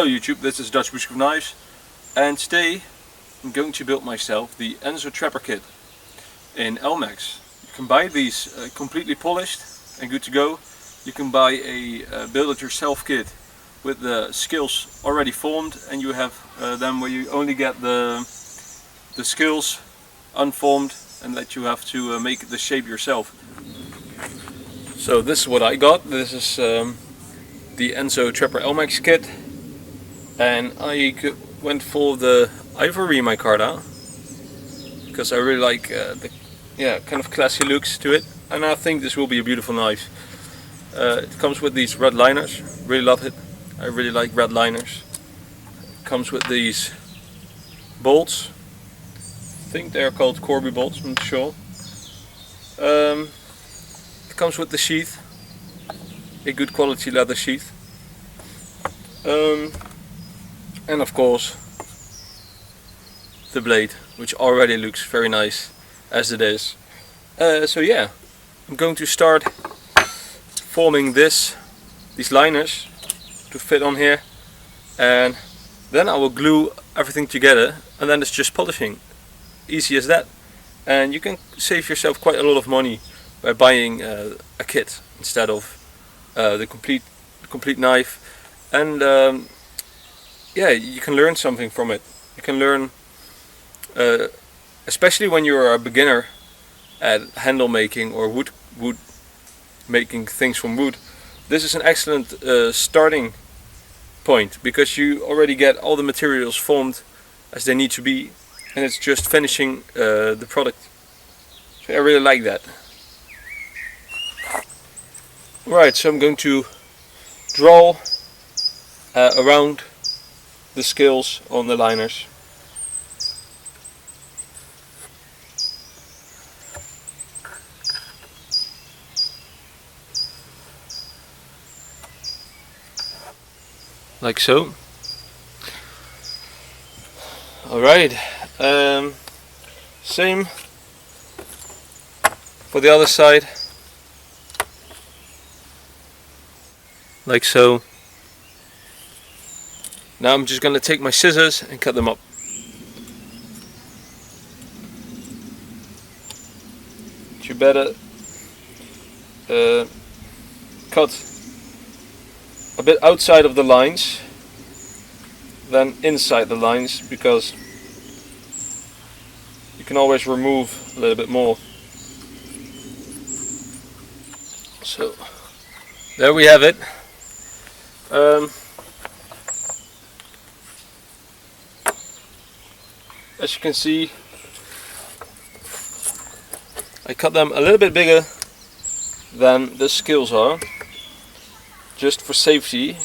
Hello YouTube, this is Dutch Bushcraft Knives, and today I'm going to build myself the Enzo Trapper Kit in Elmax. You can buy these completely polished and good to go. You can buy a build-it-yourself kit with the skills already formed, and you have them where you only get the skills unformed and that you have to make the shape yourself. So this is what I got. This is the Enzo Trapper Elmax kit, and I went for the ivory micarta because I really like the kind of classy looks to it, and I think this will be a beautiful knife. It comes with these red liners, really love it. I really like red liners. It comes with these bolts. I think they are called Corby bolts, I'm not sure. It comes with the sheath, a good quality leather sheath, and of course the blade, which already looks very nice as it is. So yeah, I'm going to start forming these liners to fit on here, and then I will glue everything together, and then it's just polishing. Easy as that. And you can save yourself quite a lot of money by buying a kit instead of the complete knife. And yeah, you can learn something from it. You can learn, especially when you're a beginner at handle making or wood making things from wood. This is an excellent starting point, because you already get all the materials formed as they need to be, and it's just finishing the product. So I really like that. Right, so I'm going to draw around the scales on the liners. Like so. Alright, same for the other side, like so. Now I'm just going to take my scissors and cut them up. You better cut a bit outside of the lines than inside the lines, because you can always remove a little bit more. So there we have it. As you can see, I cut them a little bit bigger than the scales are, just for safety.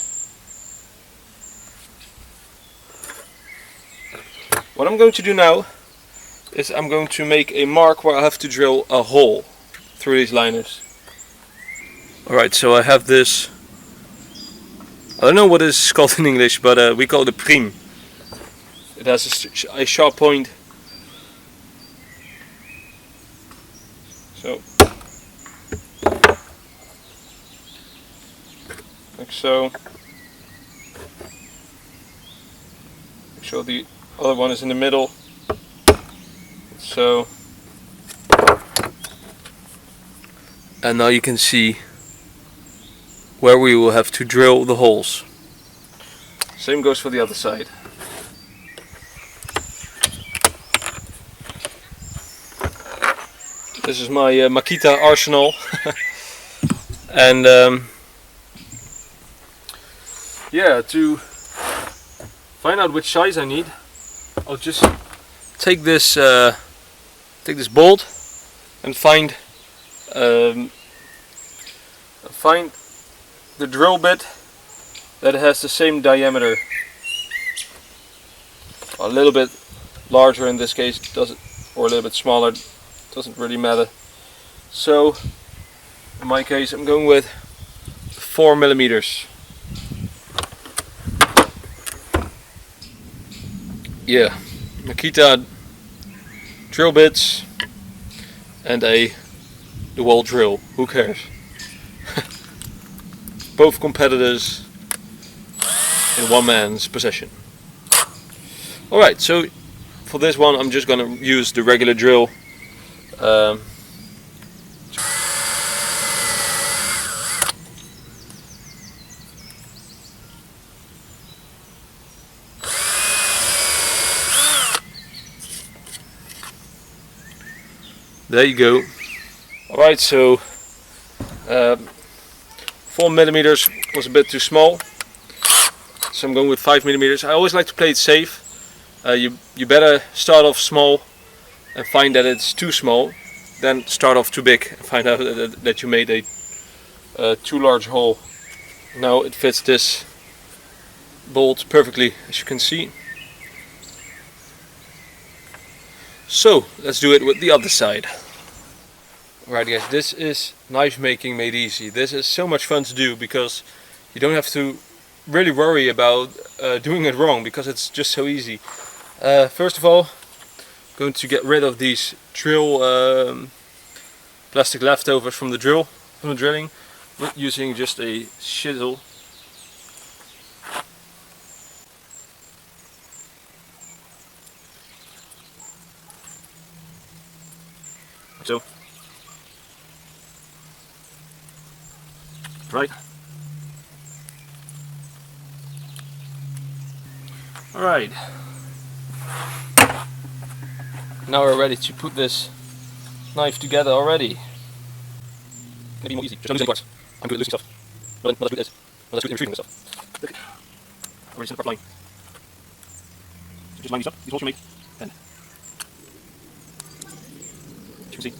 What I'm going to do now is I'm going to make a mark where I have to drill a hole through these liners. Alright, so I have this, I don't know what it's called in English, but we call it a priem. It has a sharp point. So, like so. Make sure the other one is in the middle. So, and now you can see where we will have to drill the holes. Same goes for the other side. This is my Makita arsenal. And yeah, to find out which size I need, I'll just take this bolt and find the drill bit that has the same diameter, a little bit larger in this case, or a little bit smaller, doesn't really matter. So in my case I'm going with 4mm. Yeah, Makita drill bits and a DeWalt drill, who cares? Both competitors in one man's possession. Alright, so for this one I'm just gonna use the regular drill. There you go. Alright, so 4mm was a bit too small, so I'm going with 5mm. I always like to play it safe. You better start off small and find that it's too small, then start off too big and find out that you made a too large hole. Now it fits this bolt perfectly, as you can see. So let's do it with the other side. Alright guys, this is knife making made easy. This is so much fun to do because you don't have to really worry about doing it wrong, because it's just so easy. First of all, I'm going to get rid of these drill plastic leftovers from the drilling, using just a chisel. So, right. Alright. Now we're ready to put this knife together already. It's gonna be more easy. Just don't lose any parts. I'm good at losing stuff. Not as good as retrieving this stuff. Look. Already sent the part line. So just line these up. These holes you made. And as you can see.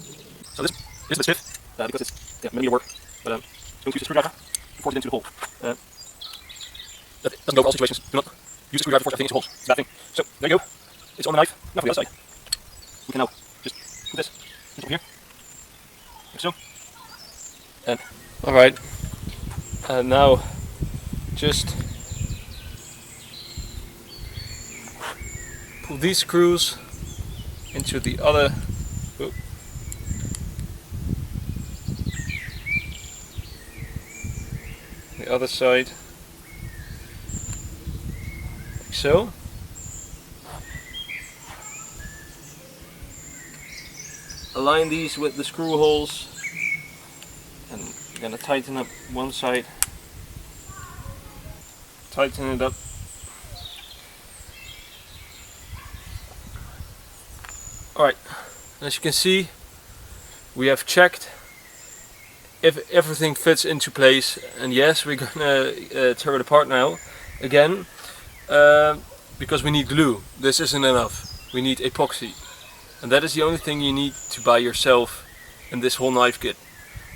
So this is the stiff, because it's millimeter work. But don't use a screwdriver to force it into the hole. That doesn't go for all situations. Do not use a screwdriver to force everything into holes. It's a bad thing. So there you go. It's on the knife. Now for the other side. We can now just put this into here. Like so. And alright. And now just pull these screws into the other. The other side, like so. Align these with the screw holes, and I'm gonna tighten up one side, tighten it up. Alright, as you can see, we have checked if everything fits into place, and yes, we're gonna tear it apart now again, because we need glue. This isn't enough. We need epoxy, and that is the only thing you need to buy yourself in this whole knife kit.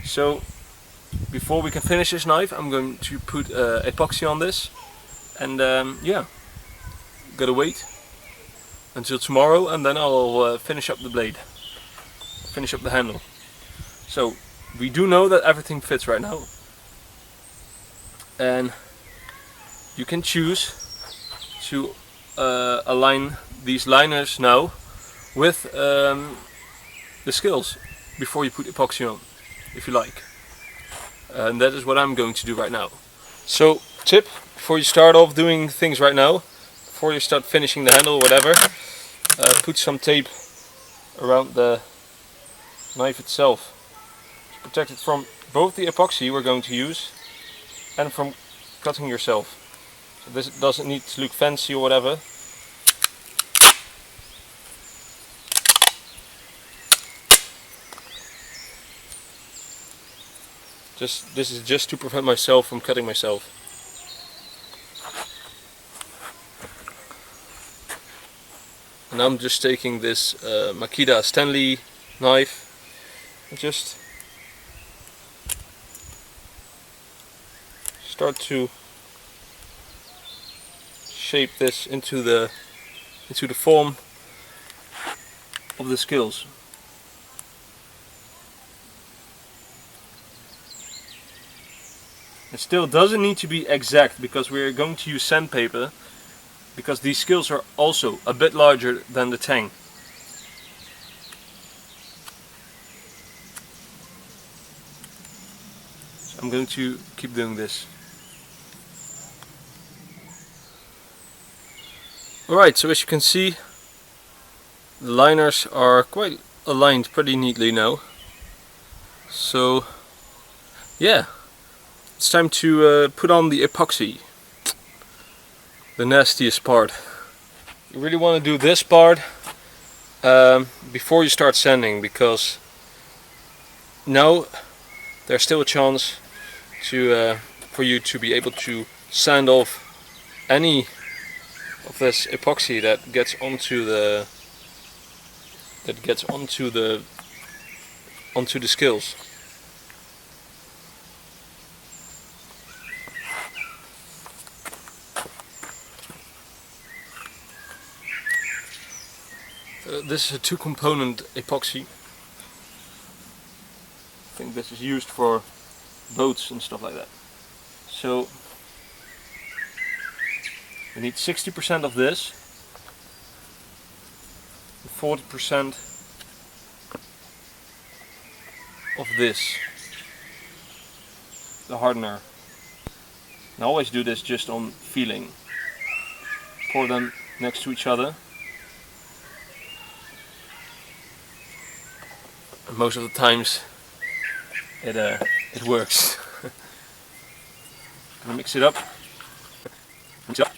So before we can finish this knife, I'm going to put epoxy on this, and yeah, gotta wait until tomorrow, and then I'll finish up the blade, finish up the handle. So we do know that everything fits right now, and you can choose to align these liners now with the skills before you put epoxy on, if you like. And that is what I'm going to do right now. So tip, before you start off doing things right now, before you start finishing the handle or whatever, put some tape around the knife itself. Protect it from both the epoxy we're going to use and from cutting yourself. So this doesn't need to look fancy or whatever. This is just to prevent myself from cutting myself. And I'm just taking this Makita Stanley knife and just start to shape this into the form of the skills. It still doesn't need to be exact, because we're going to use sandpaper, because these skills are also a bit larger than the tang. So I'm going to keep doing this. Alright, so as you can see, the liners are quite aligned pretty neatly now. So yeah, it's time to put on the epoxy, the nastiest part. You really want to do this part before you start sanding, because now there's still a chance to for you to be able to sand off any of this epoxy that gets onto the skills. This is a 2-component epoxy. I think this is used for boats and stuff like that. So we need 60% of this, 40% of this, the hardener. And I always do this just on feeling. Pour them next to each other. And most of the times it works. Gonna mix it up. Mix it up.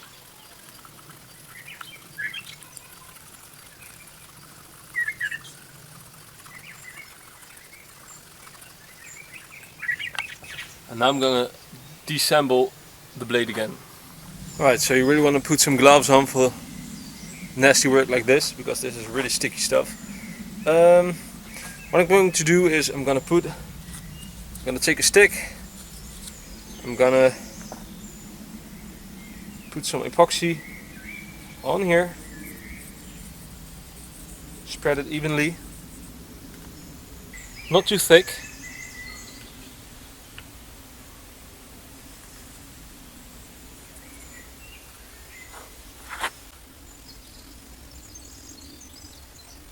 And now I'm gonna disassemble the blade again. Alright, so you really want to put some gloves on for nasty work like this, because this is really sticky stuff. What I'm going to do is I'm gonna take a stick, I'm gonna put some epoxy on here, spread it evenly, not too thick.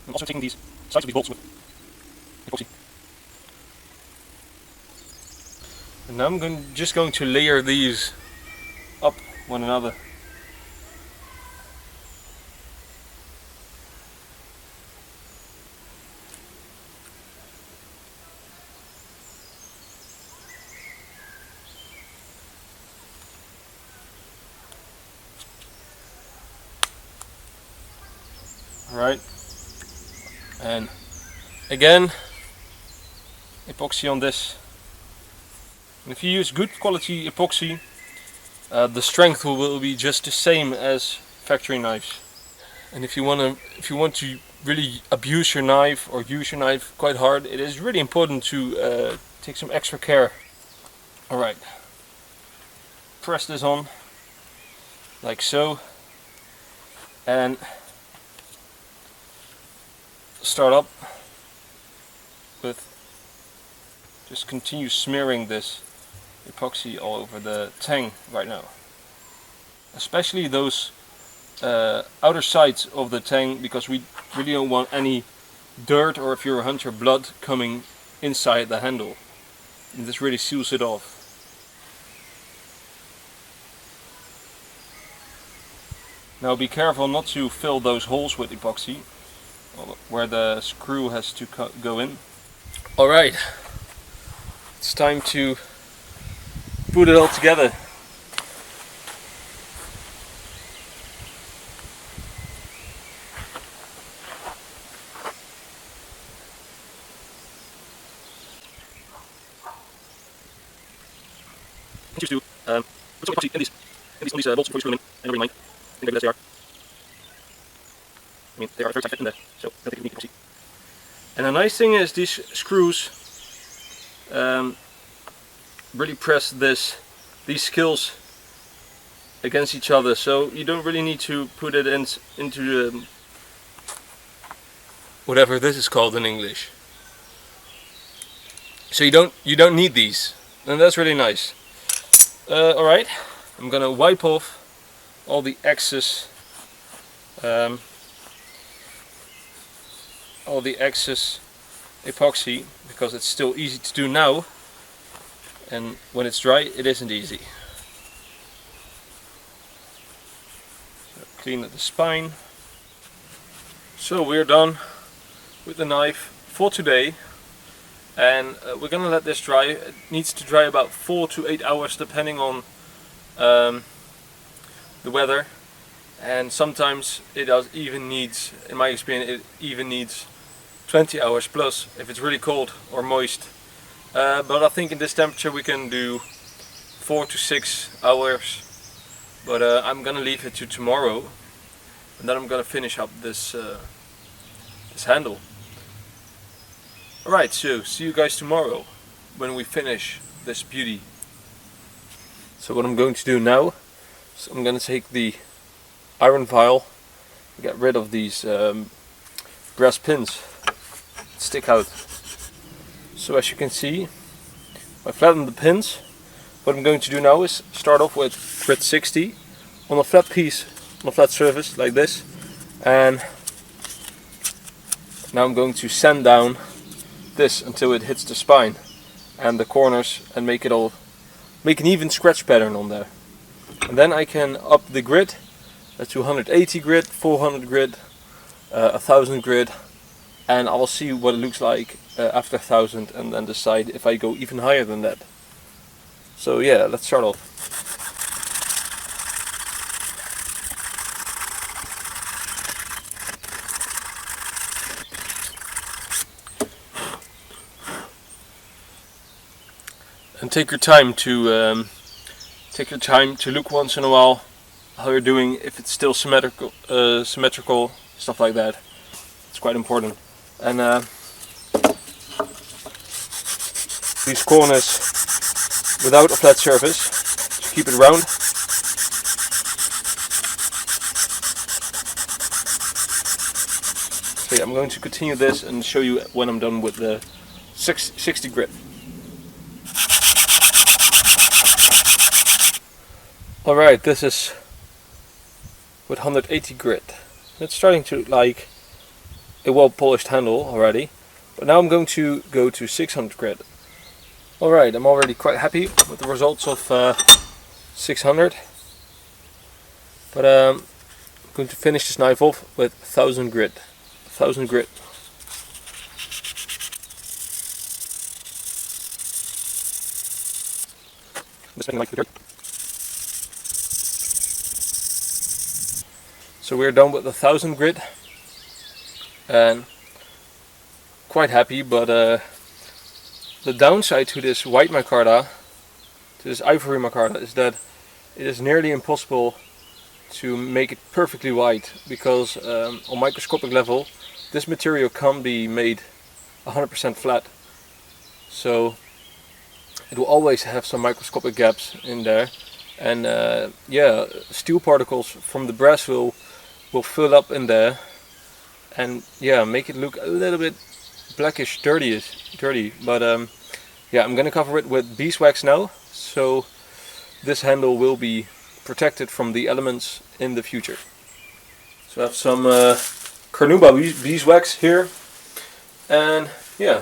I'm also taking these sides of these bolts with epoxy. And now I'm just going to layer these up one another. Alright. And again, epoxy on this. And if you use good quality epoxy, the strength will be just the same as factory knives. And if you want to really abuse your knife or use your knife quite hard, it is really important to take some extra care. Alright, press this on like so, and start up with just continue smearing this epoxy all over the tang right now, especially those outer sides of the tang, because we really don't want any dirt, or if you're a hunter, blood coming inside the handle, and this really seals it off. Now be careful not to fill those holes with epoxy where the screw has to go in. Alright, it's time to put it all together. Choose to put some epoxy in these bolts before you screw them in, and never mind. I think as they are. I mean, they are very tight fit in there, so I don't think you need epoxy. And the nice thing is these screws really press these skills against each other, so you don't really need to put it into whatever this is called in English. So you don't need these, and that's really nice. Alright, I'm gonna wipe off all the excess epoxy, because it's still easy to do now, and when it's dry it isn't easy. clean the spine. So we're done with the knife for today, and we're gonna let this dry. It needs to dry about 4 to 8 hours depending on the weather, and sometimes it even needs, in my experience, it even needs 20 hours plus if it's really cold or moist. But I think in this temperature we can do 4 to 6 hours. But I'm gonna leave it to tomorrow, and then I'm gonna finish up this this handle. Alright, so see you guys tomorrow when we finish this beauty. So what I'm going to do now is I'm gonna take the iron file, get rid of these brass pins that stick out. So as you can see, I flattened the pins. What I'm going to do now is start off with grit 60 on a flat piece, on a flat surface like this, and now I'm going to sand down this until it hits the spine and the corners and make an even scratch pattern on there. And then I can up the grit to 180 grit, 400 grit, 1000 grit, and I'll see what it looks like after 1000 and then decide if I go even higher than that. So yeah, let's start off. And take your time to look once in a while how you're doing, if it's still symmetrical, stuff like that. It's quite important. And these corners without a flat surface, just keep it round. So yeah, I'm going to continue this and show you when I'm done with the 60 grit. Alright, this is with 180 grit. It's starting to look like a well polished handle already, but now I'm going to go to 600 grit. Alright, I'm already quite happy with the results of 600, but I'm going to finish this knife off with 1000 grit. 1000 grit. So we're done with the 1000 grit, and quite happy, but the downside to this white micarta, to this ivory micarta, is that it is nearly impossible to make it perfectly white, because on microscopic level this material can't be made 100% flat. So it will always have some microscopic gaps in there, and yeah, steel particles from the brass will fill up in there and yeah, make it look a little bit blackish, dirty. But yeah, I'm gonna cover it with beeswax now, so this handle will be protected from the elements in the future. So I have some Carnauba beeswax here, and yeah.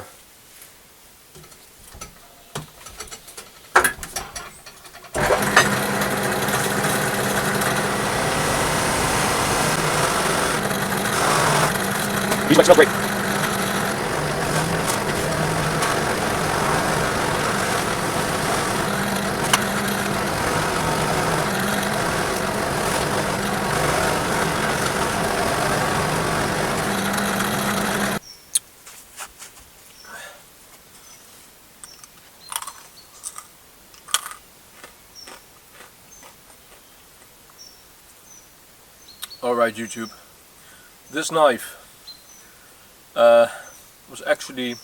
Beeswax smells great. Alright YouTube, this knife was actually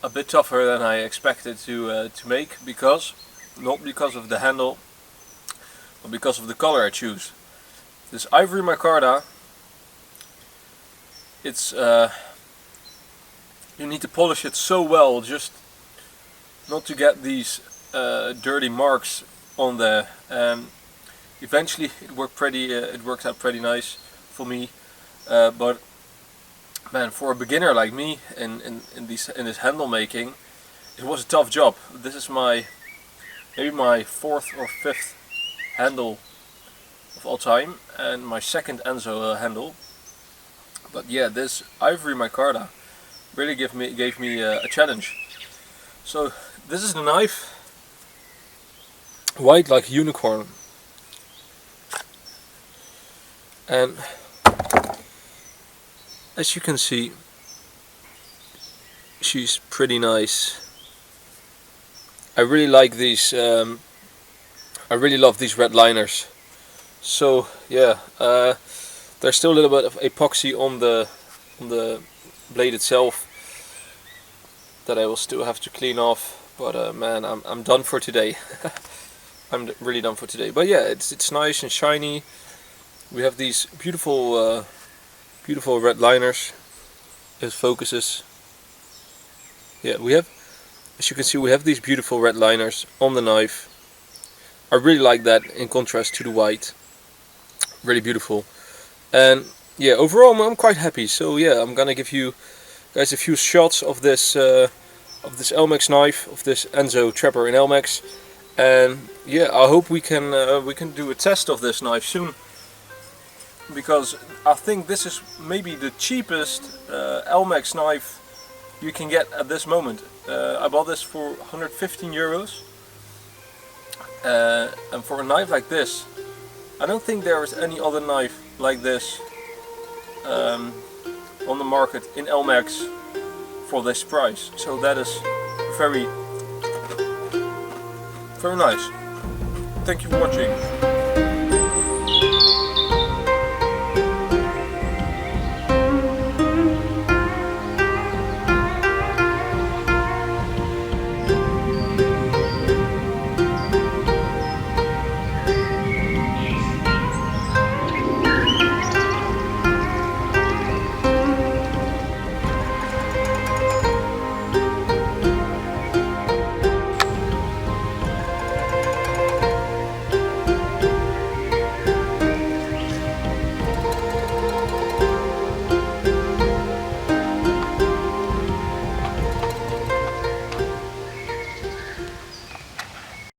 a bit tougher than I expected to make, not because of the handle, but because of the color I choose. This ivory micarta, it's you need to polish it so well just not to get these dirty marks on there. Eventually it worked out pretty nice for me, but man, for a beginner like me in this handle making, it was a tough job. This is maybe my 4th or 5th handle of all time, and my second Enzo handle. But yeah, this ivory micarta really gave me a challenge. So this is the knife, white like a unicorn, and as you can see, she's pretty nice. I really like these. I really love these red liners. So yeah, there's still a little bit of epoxy on the blade itself that I will still have to clean off. But man, I'm done for today. I'm really done for today. But yeah, it's nice and shiny. We have these beautiful beautiful red liners. It focuses. Yeah, we have, as you can see, we have these beautiful red liners on the knife. I really like that in contrast to the white. Really beautiful. And yeah, overall I'm quite happy. So yeah, I'm gonna give you guys a few shots of this Elmax knife, of this Enzo Trapper in Elmax. And yeah, I hope we can do a test of this knife soon, because I think this is maybe the cheapest Elmax knife you can get at this moment. I bought this for 115 euros, and for a knife like this, I don't think there is any other knife like this on the market in Elmax for this price. So that is very, very nice. Thank you for watching.